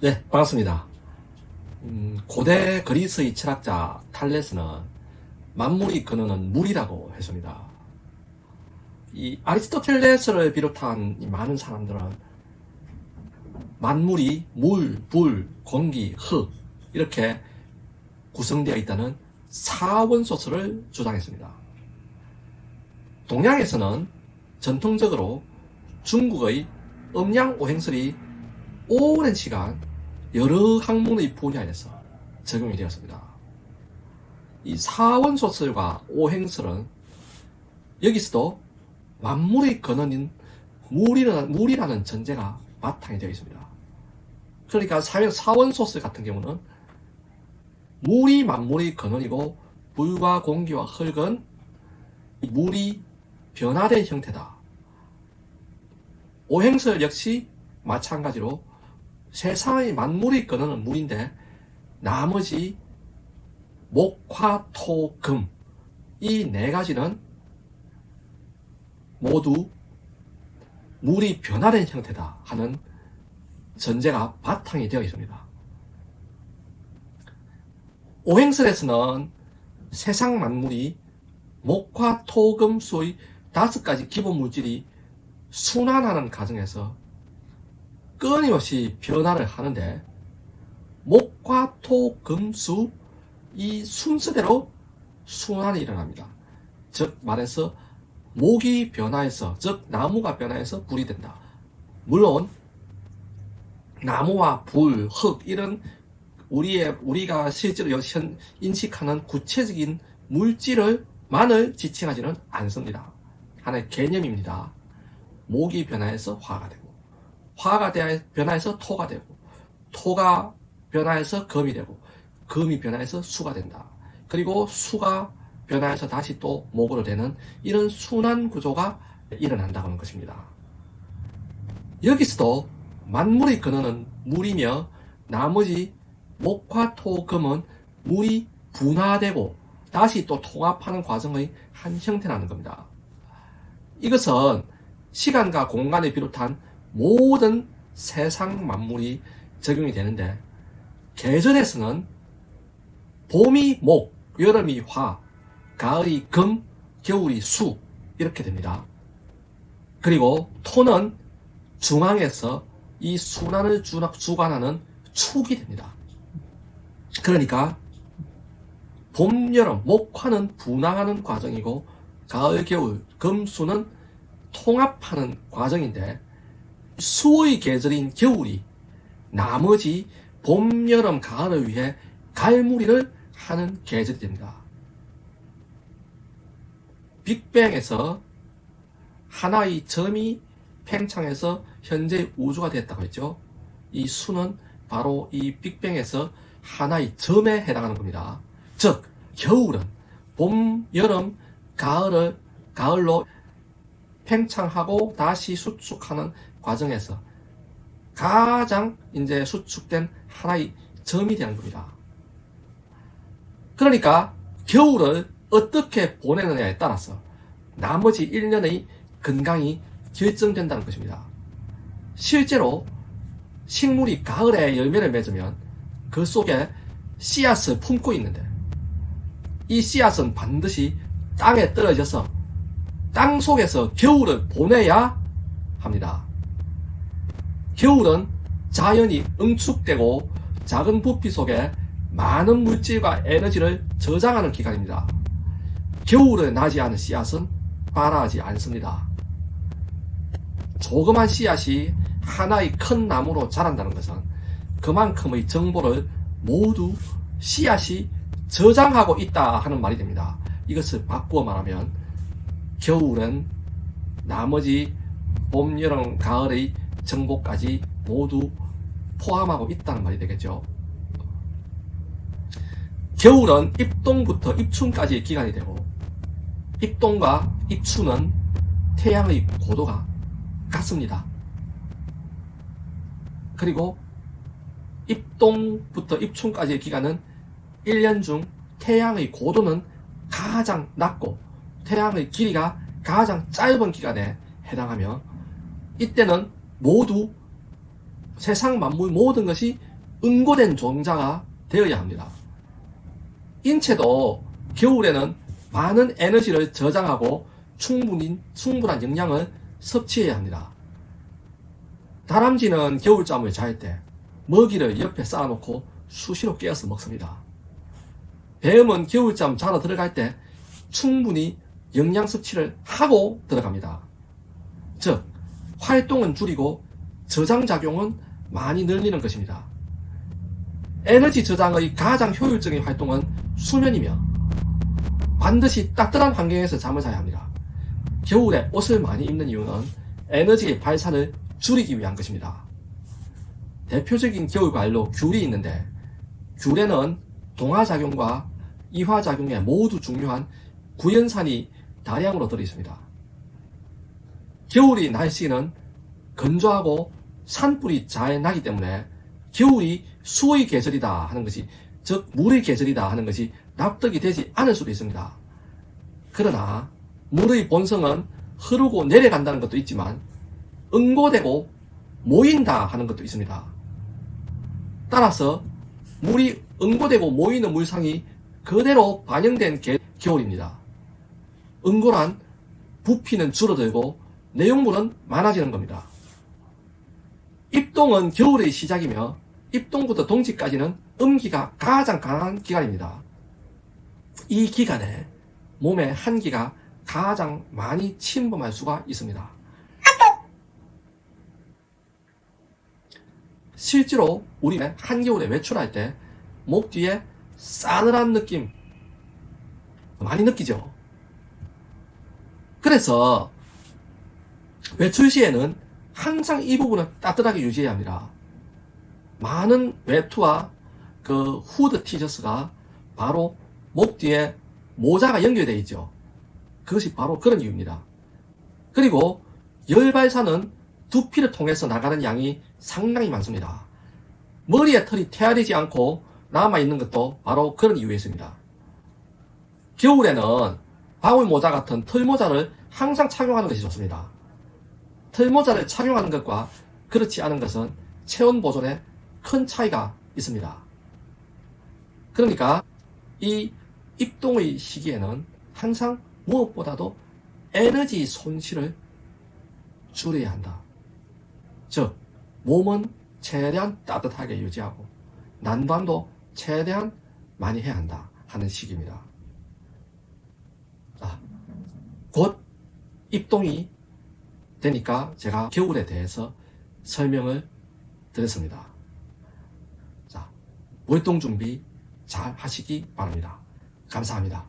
네, 반갑습니다. 고대 그리스의 철학자 탈레스는 만물이 근원은 물이라고 했습니다. 이 아리스토텔레스를 비롯한 이 많은 사람들은 만물이 물, 불, 공기, 흙 이렇게 구성되어 있다는 사원소설을 주장했습니다. 동양에서는 전통적으로 중국의 음양오행설이 오랜 시간 여러 학문의 분야에서 적용이 되었습니다. 이 사원소설과 오행설은 여기서도 만물의 근원인 물이라는 전제가 바탕이 되어 있습니다. 그러니까 사원소설 같은 경우는 물이 만물의 근원이고 불과 공기와 흙은 물이 변화된 형태다. 오행설 역시 마찬가지로 세상의 만물의 근원은 물인데 나머지 목, 화, 토, 금 이 네 가지는 모두 물이 변화된 형태다 하는 전제가 바탕이 되어 있습니다. 오행설에서는 세상 만물이 목, 화, 토, 금, 수의 5가지 기본 물질이 순환하는 과정에서 끊임없이 변화를 하는데 목화, 토, 금, 수 이 순서대로 순환이 일어납니다. 즉 말해서 목이 변화해서 즉 나무가 변화해서 불이 된다. 물론 나무와 불, 흙 이런 우리가 실제로 인식하는 구체적인 물질만을 지칭하지는 않습니다. 하나의 개념입니다. 목이 변화해서 화가 되고 화가 변화해서 토가 되고 토가 변화해서 금이 되고 금이 변화해서 수가 된다. 그리고 수가 변화해서 다시 또 목으로 되는 이런 순환 구조가 일어난다는 것입니다. 여기서도 만물의 근원은 물이며 나머지 목화, 토, 금은 물이 분화되고 다시 또 통합하는 과정의 한 형태라는 겁니다. 이것은 시간과 공간을 비롯한 모든 세상 만물이 적용이 되는데 계절에서는 봄이 목, 여름이 화, 가을이 금, 겨울이 수 이렇게 됩니다. 그리고 토는 중앙에서 이 순환을 주관하는 축이 됩니다. 그러니까 봄, 여름, 목, 화는 분화하는 과정이고 가을, 겨울, 금, 수는 통합하는 과정인데 수의 계절인 겨울이 나머지 봄, 여름, 가을을 위해 갈무리를 하는 계절이 됩니다. 빅뱅에서 하나의 점이 팽창해서 현재 우주가 됐다고 했죠. 이 수는 바로 이 빅뱅에서 하나의 점에 해당하는 겁니다. 즉 겨울은 봄, 여름, 가을로 팽창하고 다시 수축하는 과정에서 가장 이제 수축된 하나의 점이 되는 겁니다. 그러니까 겨울을 어떻게 보내느냐에 따라서 나머지 1년의 건강이 결정된다는 것입니다. 실제로 식물이 가을에 열매를 맺으면 그 속에 씨앗을 품고 있는데 이 씨앗은 반드시 땅에 떨어져서 땅 속에서 겨울을 보내야 합니다. 겨울은 자연이 응축되고 작은 부피 속에 많은 물질과 에너지를 저장하는 기간입니다. 겨울에 나지 않은 씨앗은 발아하지 않습니다. 조그만 씨앗이 하나의 큰 나무로 자란다는 것은 그만큼의 정보를 모두 씨앗이 저장하고 있다 하는 말이 됩니다. 이것을 바꾸어 말하면 겨울은 나머지 봄, 여름, 가을의 정보까지 모두 포함하고 있다는 말이 되겠죠. 겨울은 입동부터 입춘까지의 기간이 되고 입동과 입춘은 태양의 고도가 같습니다. 그리고 입동부터 입춘까지의 기간은 1년 중 태양의 고도는 가장 낮고 태양의 길이가 가장 짧은 기간에 해당하며 이때는 모두 세상 만물 모든 것이 응고된 종자가 되어야 합니다. 인체도 겨울에는 많은 에너지를 저장하고 충분한 영양을 섭취해야 합니다. 다람쥐는 겨울잠을 잘 때 먹이를 옆에 쌓아놓고 수시로 깨어서 먹습니다. 뱀은 겨울잠 자러 들어갈 때 충분히 영양 섭취를 하고 들어갑니다. 즉, 활동은 줄이고 저장작용은 많이 늘리는 것입니다. 에너지 저장의 가장 효율적인 활동은 수면이며 반드시 따뜻한 환경에서 잠을 자야 합니다. 겨울에 옷을 많이 입는 이유는 에너지의 발산을 줄이기 위한 것입니다. 대표적인 겨울과일로 귤이 있는데 귤에는 동화작용과 이화작용에 모두 중요한 구연산이 다량으로 들어있습니다. 겨울이 날씨는 건조하고 산불이 잘 나기 때문에 겨울이 수의 계절이다 하는 것이, 즉 물의 계절이다 하는 것이 납득이 되지 않을 수도 있습니다. 그러나 물의 본성은 흐르고 내려간다는 것도 있지만 응고되고 모인다 하는 것도 있습니다. 따라서 물이 응고되고 모이는 물상이 그대로 반영된 겨울입니다. 응고란 부피는 줄어들고 내용물은 많아지는 겁니다. 입동은 겨울의 시작이며 입동부터 동지까지는 음기가 가장 강한 기간입니다. 이 기간에 몸의 한기가 가장 많이 침범할 수가 있습니다. 실제로 우리는 한겨울에 외출할 때 목 뒤에 싸늘한 느낌 많이 느끼죠. 그래서 외출 시에는 항상 이 부분을 따뜻하게 유지해야 합니다. 많은 외투와 그 후드 티셔츠가 바로 목 뒤에 모자가 연결되어 있죠. 그것이 바로 그런 이유입니다. 그리고 열발산은 두피를 통해서 나가는 양이 상당히 많습니다. 머리에 털이 태아리지 않고 남아있는 것도 바로 그런 이유에 있습니다. 겨울에는 방울모자 같은 털모자를 항상 착용하는 것이 좋습니다. 털모자를 착용하는 것과 그렇지 않은 것은 체온 보존에 큰 차이가 있습니다. 그러니까 이 입동의 시기에는 항상 무엇보다도 에너지 손실을 줄여야 한다. 즉, 몸은 최대한 따뜻하게 유지하고 난방도 최대한 많이 해야 한다 하는 시기입니다. 곧 입동이 되니까 제가 겨울에 대해서 설명을 드렸습니다. 자, 월동 준비 잘 하시기 바랍니다. 감사합니다.